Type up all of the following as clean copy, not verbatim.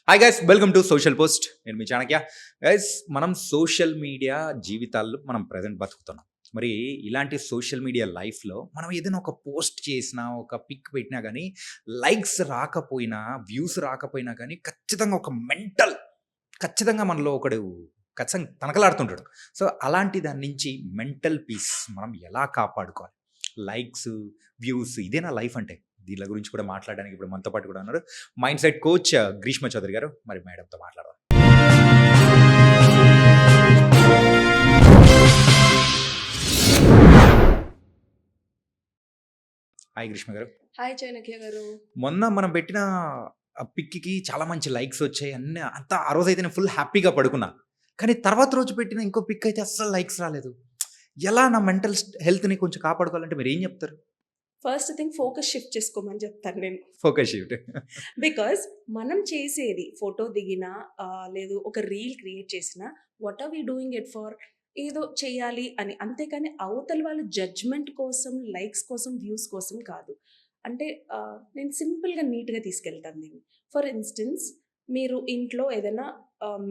Hi guys, welcome to social post. నేను మీ Chanakya. Guys, మనం social media జీవితాల్లో మనం ప్రజెంట్ బతుకుతున్నాం. మరి ఇలాంటి సోషల్ మీడియా లైఫ్‌లో మనం ఏదైనా ఒక పోస్ట్ చేసినా, ఒక పిక్ పెట్టినా గానీ, లైక్స్ రాకపోయినా, వ్యూస్ రాకపోయినా గానీ, ఖచ్చితంగా ఒక ఖచ్చితంగా మనలో ఒకడు ఖచ్చితంగా తనకలాడుతుంటాడు. సో, అలాంటి దాని నుంచి మెంటల్ పీస్ మనం ఎలా కాపాడుకోవాలి? లైక్స్, వ్యూస్ ఇదేనా లైఫ్ అంటే? దీనిల గురించి కూడా మాట్లాడడానికి ఇప్పుడు మనతో పాటు కూడా ఉన్నారు. Mind set coach Greeshma Chowdary గారు. మరి మేడంతో మాట్లాడదాం. హాయ్ గ్రీష్మ గారు. హాయ్ చాణక్య గారు. మొన్న మనం పెట్టిన పిక్‌కి చాలా మంచి లైక్స్ వచ్చాయి. అంతా ఆ రోజైతే నేను ఫుల్ హ్యాపీగా పడుకున్నా. కానీ తర్వాత రోజు పెట్టిన ఇంకో పిక్ అయితే అస్సలు లైక్స్ రాలేదు. ఎలా నా మెంటల్ హెల్త్‌ని కొంచెం కాపాడుకోవాలంటే మీరేం చెప్తారు? ఫస్ట్ థింగ్ ఫోకస్ షిఫ్ట్ చేసుకోమని చెప్తాను నేను. Focus shift. బికాజ్ మనం చేసేది ఫోటో దిగినా లేదు ఒక రీల్ క్రియేట్ చేసినా what are we doing it for ఏదో చేయాలి అని. అంతేకాని అవతల వాళ్ళ జడ్జ్మెంట్ కోసం, లైక్స్ కోసం, వ్యూస్ కోసం కాదు. అంటే నేను సింపుల్‌గా నీట్‌గా తీసుకెళ్తాను దీన్ని. ఫర్ ఇన్‌స్టెన్స్ మీరు ఇంట్లో ఏదైనా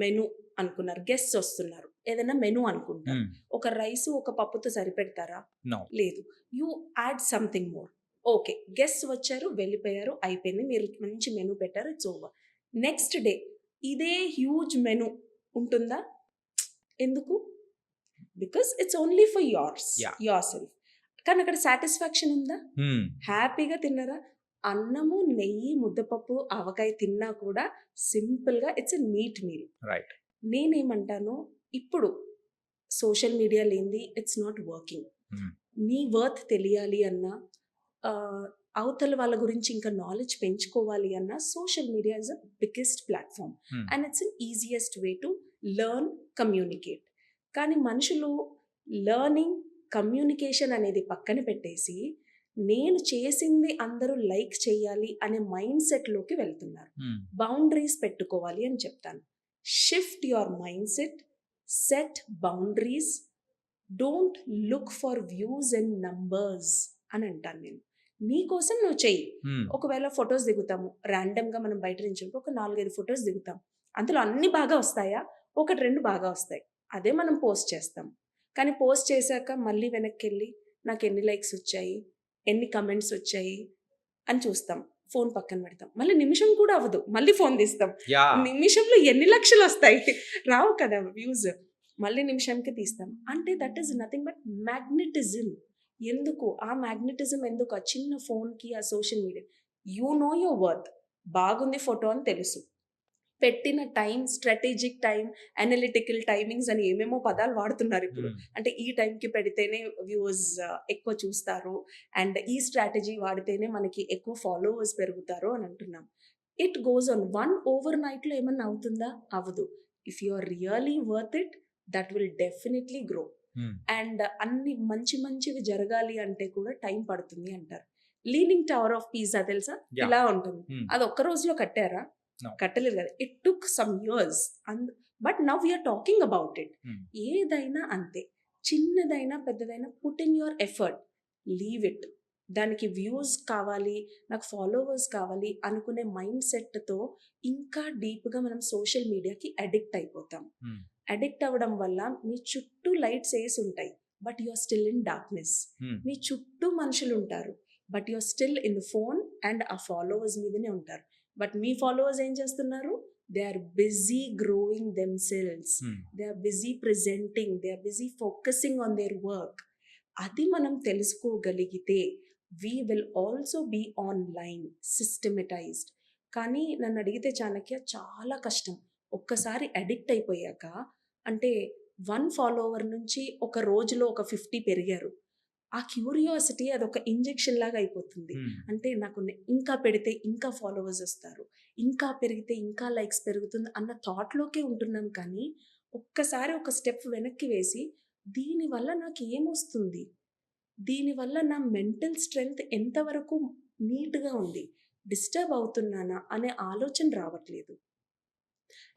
మెను అనుకున్నారు. గెస్ట్స్ వస్తున్నారు. ఏదైనా మెను అనుకుంటారు. హ్మ్. ఒక రైసు, ఒక పప్పుతో సరిపెడతారా? నో. లేదు. You add something more. Okay. Guests వచ్చారు, వెళ్ళిపోయారు, అయిపోయింది. మీరు మంచి మెను పెట్టారు. It's over. నెక్స్ట్ డే ఇదే హ్యూజ్ మెను ఉంటుందా? ఎందుకు? Because it's only for yeah! Yourself. కానీ అక్కడ సాటిస్ఫాక్షన్ ఉందా? హ్మ్. హ్యాపీగా తిన్నారా? అన్నము, నెయ్యి, ముద్దపప్పు, ఆవకాయ తిన్నా కూడా సింపుల్‌గా it's a neat meal. Right. నేనేమంటాను, ఇప్పుడు సోషల్ మీడియా లేనిది ఇట్స్ నాట్ వర్కింగ్. హ్మ్. నీ వర్త్ తెలియాలి అన్నా, అవతల వాళ్ళ గురించి ఇంకా నాలెడ్జ్ పెంచుకోవాలి అన్నా social media is a biggest platform. Hmm. And it's an easiest way to learn, communicate. కానీ మనుషులు లెర్నింగ్, కమ్యూనికేషన్ అనేది పక్కన పెట్టేసి, నేను చేసింది అందరూ లైక్ చేయాలి అనే మైండ్ సెట్‌లోకి వెళ్తున్నారు. హ్మ్. బౌండరీస్ పెట్టుకోవాలి అని చెప్తాను. Shift your mind set boundaries, don't look for views and numbers అని అంటాను నేను. నీ కోసం నువ్వు చెయ్యి. హ్మ్. ఒకవేళ ఫొటోస్ దిగుతాము ర్యాండమ్గా, మనం బయట నుంచి ఒక 4-5 ఫొటోస్ దిగుతాం. అందులో అన్ని బాగా వస్తాయా? 1-2 బాగా వస్తాయి. అదే మనం పోస్ట్ చేస్తాం. కానీ పోస్ట్ చేశాక మళ్ళీ వెనక్కెళ్ళి నాకు ఎన్ని లైక్స్ వచ్చాయి, ఎన్ని కమెంట్స్ వచ్చాయి అని చూస్తాం. ఫోన్ పక్కన పెడతాం. మళ్ళీ నిమిషం కూడా అవ్వదు, మళ్ళీ ఫోన్ తీస్తాం. యాహ్! నిమిషంలో ఎన్ని లక్షలు వస్తాయి? రావు కదా వ్యూస్. మళ్ళీ నిమిషంకి తీస్తాం. అంటే that is nothing but magnetism. ఎందుకు ఆ మ్యాగ్నెటిజం? ఎందుకు ఆ చిన్న ఫోన్‌కి, ఆ social media? You know your worth. బాగుంది ఫోటో అని తెలుసు. పెట్టిన time, strategic time, analytical timings అని ఏమేమో పదాలు వాడుతున్నారు ఇప్పుడు. హ్మ్. అంటే ఈ టైంకి పెడితేనే వ్యూవర్స్ ఎక్కువ చూస్తారు. అండ్ ఈ స్ట్రాటజీ వాడితేనే మనకి ఎక్కువ ఫాలోవర్స్ పెరుగుతారు అని అంటున్నాం. It goes on. ఓవర్ నైట్‌లో ఏమన్నా అవుతుందా? అవ్వదు. If you are really worth it, that will definitely grow. Hmm. And అన్ని మంచి మంచివి జరగాలి అంటే కూడా టైం పడుతుంది అంటారు. లీనింగ్ టవర్ ఆఫ్ పీసా తెలుసా? యాహ్! ఇలా ఉంటుంది. హ్మ్. అది ఒక్క రోజులో కట్టారా? నో. కట్టలేదు కదా. It took some years. But now we're talking about it. Hmm. ఏదైనా అంతే. చిన్నదైనా పెద్దదైనా put in your effort. Leave it. దానికి వ్యూస్ కావాలి, నాకు ఫాలోవర్స్ కావాలి అనుకునే మైండ్ సెట్‌తో ఇంకా డీప్‌గా మనం సోషల్ మీడియాకి అడిక్ట్ అయిపోతాం. హ్మ్. అడిక్ట్ అవ్వడం వల్ల మీ చుట్టూ లైట్స్ ఉంటాయి. But you are still in darkness. Hmm. మీ చుట్టూ మనుషులుంటారు. But you are still in the phone and ఆ ఫాలోవర్స్ మీదనే ఉంటారు. బట్ మీ ఫాలోవర్స్ ఏం చేస్తున్నారు? They are busy growing themselves. Hmm. They are busy presenting. They are busy focusing on their work. అది మనం తెలుసుకోగలిగితే we will also be online systematized. కానీ నన్నడిగితే చాణక్య చాలా కష్టం. ఒక్కసారి అడిక్ట్ అయిపోయాక, అంటే 1 ఫాలోవర్ నుంచి ఒక రోజులో ఒక 50 పెరిగారు. ఆ క్యూరియాసిటీ అదొక ఇంజెక్షన్ లాగా అయిపోతుంది. హ్మ్. అంటే నాకు ఇంకా పెడితే ఇంకా ఫాలోవర్స్ వస్తారు. ఇంకా పెరిగితే ఇంకా లైక్స్ పెరుగుతుంది అన్న థాట్‌లోకే ఉంటున్నాం. కానీ ఒక్కసారి ఒక స్టెప్ వెనక్కి వేసి దీనివల్ల నాకేమొస్తుంది? దీనివల్ల నా మెంటల్ స్ట్రెంగ్త్ ఎంతవరకు నీట్‌గా ఉంది? డిస్టర్బ్ అవుతున్నానా? అనే ఆలోచన రావట్లేదు.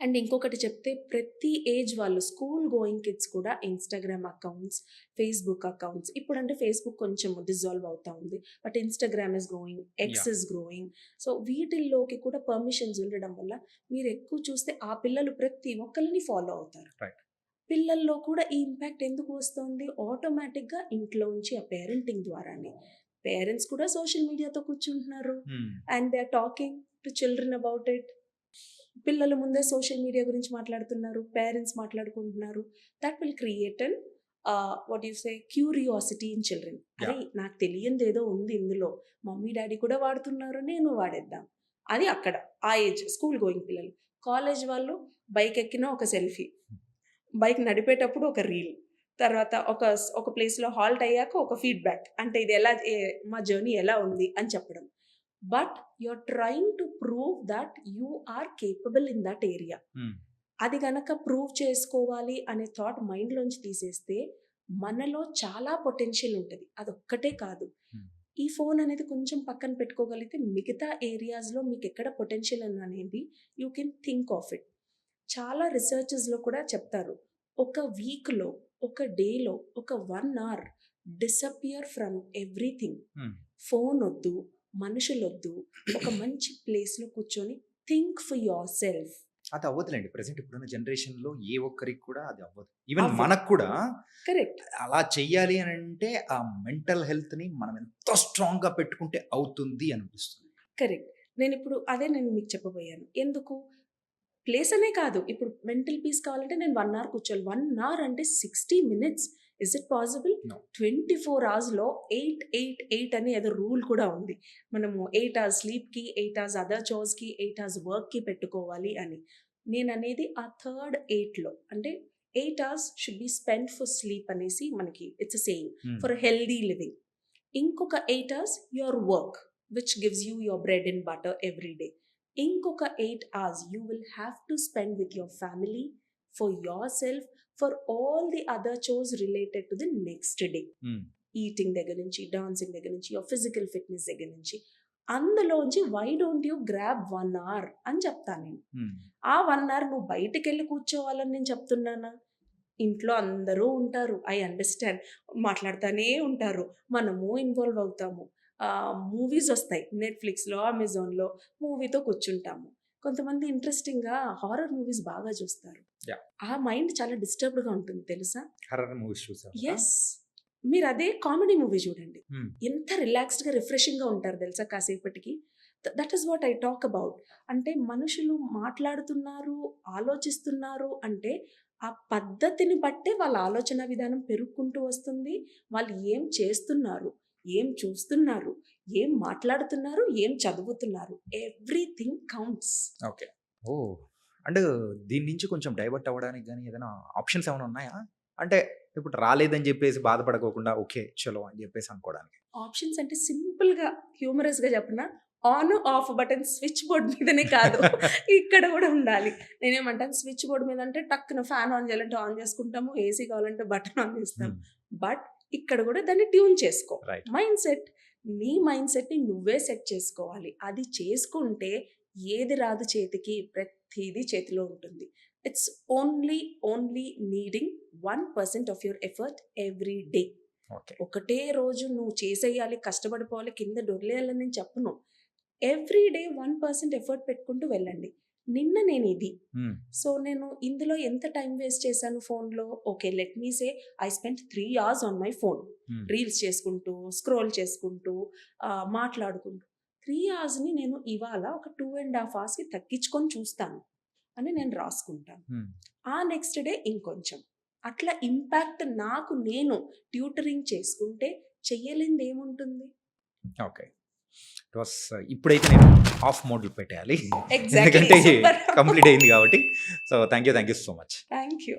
అండ్ ఇంకొకటి చెప్తే ప్రతి ఏజ్ వాళ్ళు స్కూల్ గోయింగ్ కిడ్స్ కూడా ఇన్‌స్టాగ్రామ్ అకౌంట్స్, ఫేస్‌బుక్ అకౌంట్స్ ఇప్పుడంటే ఫేస్‌బుక్ కొంచెం డిజాల్వ్ అవుతా ఉంది. But Instagram is growing, ex yeah! Is growing. So వీటిల్లోకి కూడా పర్మిషన్స్ ఉండడం వల్ల మీరు ఎక్కువ చూస్తే ఆ పిల్లలు ప్రతి ఒక్కళ్ళని ఫాలో అవుతారు. రైట్. పిల్లల్లో కూడా ఈ ఇంపాక్ట్ ఎందుకు వస్తుంది? ఆటోమేటిక్‌గా ఇంట్లో నుంచి ఆ పేరెంటింగ్ ద్వారానే. పేరెంట్స్ కూడా సోషల్ మీడియాతో కూర్చుంటున్నారు. Hmm. And they are talking to children about it. పిల్లల ముందే సోషల్ మీడియా గురించి మాట్లాడుతున్నారు. పేరెంట్స్ మాట్లాడుకుంటున్నారు. That will create an what you say curiosity in children. అరే! యాహ్! నాకు తెలియనిదేదో ఉంది ఇందులో. మమ్మీ, డ్యాడీ కూడా వాడుతున్నారు. నేను వాడేద్దాం. అది అక్కడ ఆ ఏజ్ స్కూల్ గోయింగ్ పిల్లలు. కాలేజ్ వాళ్ళు బైక్ ఎక్కినా ఒక సెల్ఫీ. బైక్ నడిపేటప్పుడు ఒక రీల్. తర్వాత ఒక ప్లేస్‌లో హాల్ట్ అయ్యాక ఒక ఫీడ్‌బ్యాక్. అంటే ఇది ఎలా మా జర్నీ ఎలా ఉంది అని చెప్పడం. But you are trying to prove that you are capable in that area. Hmm. అది గనక ప్రూవ్ చేసుకోవాలి అనే థాట్ మైండ్‌లోంచి తీసేస్తే మనలో చాలా పొటెన్షియల్ ఉంటది. అదొక్కటే కాదు. హ్మ్. ఈ ఫోన్ అనేది కొంచెం పక్కన పెట్టుకోగలిగితే మిగతా ఏరియాస్‌లో మీకెక్కడ పొటెన్షియల్ ఉందనేది you can think of it. చాలా రిసర్చెస్‌లో కూడా చెప్తారు. ఒక వీక్‌లో, ఒక డేలో, ఒక 1 అవర్ డిసపియర్ ఫ్రమ్ ఎవ్రీథింగ్. హ్మ్. ఫోనొద్దు, మనుషులొద్దు. ఒక మంచి ప్లేస్‌లో కూర్చొని థింక్ ఫర్ యువర్ సెల్ఫ్. అది అవ్వదులెండి. ప్రెజెంట్ ఇప్పుడున్న జనరేషన్‌లో ఏ ఒక్కరికి కూడా అది అవ్వదు. ఈవెన్ అవ్వదు. మనకు కూడా కరెక్ట్. అలా చెయ్యాలి అనంటే ఆ మెంటల్ హెల్త్‌ని మనం ఎంతో స్ట్రాంగ్‌గా పెట్టుకుంటే అవుతుంది అనిపిస్తుంది. కరెక్ట్. నేను మీకు చెప్పబోయాను. ఎందుకు? ప్లేస్ అనే కాదు. ఇప్పుడు మెంటల్ పీస్ కావాలంటే నేను 1 అవర్ కూర్చోవాలి. 1 అవర్ అంటే 60 minutes. Is it possible? No. 24 అవర్స్‌లో 8, 8, 8 అని ఏదో రూల్ కూడా ఉంది. మనము 8 అవర్స్ స్లీప్‌కి, 8 అవర్స్ అదర్ చోర్స్‌కి, 8 అవర్స్ వర్క్‌కి పెట్టుకోవాలి అని. నేననేది ఆ థర్డ్ 8లో అంటే 8 hours should be spent for sleep అనేసి మనకి ఇట్స్ ఎ సేయింగ్ హ్మ్. For healthy living. ఇంకొక 8 hours your work which gives you your bread and butter every day. ఇంకొక 8 hours you will have to spend with your family, for your self, for all the other chores related to the next day. హ్మ్. Eating దగ్గర నుంచి, dancing దగ్గర నుంచి, your physical fitness దగ్గర నుంచి. అందులోంచి why don't you grab 1 hour అని చెప్తా నేను. హ్మ్. ఆ 1 అవర్ నువ్వు బయటికెళ్ళి కూర్చోవాలని నేను చెప్తున్నానా? ఇంట్లో అందరూ ఉంటారు. I understand. మాట్లాడుతానే ఉంటారు. మనము ఇన్వాల్వ్ అవుతాము. మూవీస్ ఒస్తాయి. నెట్‌ఫ్లిక్స్‌లో, అమెజాన్‌లో మూవీతో కూర్చుంటాము. కొంతమంది ఇంట్రెస్టింగ్‌గా హారర్ మూవీస్ బాగా చూస్తారు. యాహ్! ఆ మైండ్ చాలా డిస్టర్బ్డ్‌గా ఉంటుంది తెలుసా? హర్రర్ మూవీస్ చూసారా? యెస్. మీరదే కామెడీ మూవీ చూడండి. హ్మ్. ఎంత రిలాక్స్డ్‌గా, రిఫ్రెషింగ్‌గా ఉంటారు తెలుసా కాసేపటికి. That is what I talk about. అంటే మనుషులు మాట్లాడుతున్నారు, ఆలోచిస్తున్నారు అంటే ఆ పద్ధతిని బట్టే వాళ్ళ ఆలోచన విధానం పెరుక్కుంటూ వస్తుంది. వాళ్ళు ఏం చేస్తున్నారు, ఏం చూస్తున్నారు, ఏం మాట్లాడుతున్నారు, ఏం చదువుతున్నారు. Everything counts. Okay. Oh! And దీని నుంచి కొంచెం డైవర్ట్ అవ్వడానికి గాని ఏదైనా ఆప్షన్స్ ఏమైనా ఉన్నాయా? అంటే ఇప్పుడు రాలేదని జెప్పేసి బాధపడకోకుండా ఓకే. చలో అని జెప్పేసి అనుకోవడానికి. ఆప్షన్స్ అంటే సింపుల్‌గా, హ్యూమరస్‌గా చెప్పనా? On, of button switch board మీదనే కాదు. ఇక్కడ గూడా ఉండాలి. నేనేమంటాను స్విచ్ బోర్డ్ మీద అంటే టక్కున ఫ్యాన్ ఆన్ చేయాలంటే ఆన్ చేసుకుంటాము. ఏసీ కావాలంటే బటన్ ఆన్ చేస్తాం. హ్మ్. బట్ ఇక్కడ గూడా దాన్ని ట్యూన్ చేసుకో. రైట్. Mind set. నీ మైండ్ సెట్‌ని నువ్వే సెట్ చేసుకోవాలి. అది చేసుకుంటే ఏది రాదు చేతికి, ప్రతీదీ చేతిలో ఉంటుంది. It's only needing 1% of your effort every day. Okay. ఒకటే రోజు నువ్వు చేసేయాలి, కష్టపడిపోవాలి, కింద డొర్లేయాలని నేను చెప్పను. ఎవ్రీ డే 1% ఎఫర్ట్ పెట్టుకుంటూ వెళ్ళండి. నిన్న నేనిది. హ్మ్. సో, నేను ఇందులో ఎంత టైం వేస్ట్ చేశాను ఫోన్‌లో? Okay. Let me say I spent 3 hours on my phone. హ్మ్. రీల్స్ చేసుకుంటూ, స్క్రోల్ చేసుకుంటూ, మాట్లాడుకుంటూ. 3 అవర్స్‌ని నేను ఇవాళ ఒక 2½ అవర్స్‌కి తగ్గించుకొని చూస్తాను అని నేను రాసుకుంటాను. హ్మ్. ఆ నెక్స్ట్ డే ఇంకొంచెం. అట్లా ఇంపాక్ట్ నాకు నేను ట్యూటరింగ్ చేసుకుంటే చెయ్యలేనిదేముంటుంది? ఓకే. ఇట్ వాస్ ఇప్పుడైతే నేను ఆఫ్ మోడ్‌లో పెట్టేయాలి. ఎగ్జాక్ట్‌లీ. ఎందుకంటే సూపర్. కంప్లీట్ అయింది కాబట్టి. So, thank you so much. Thank you.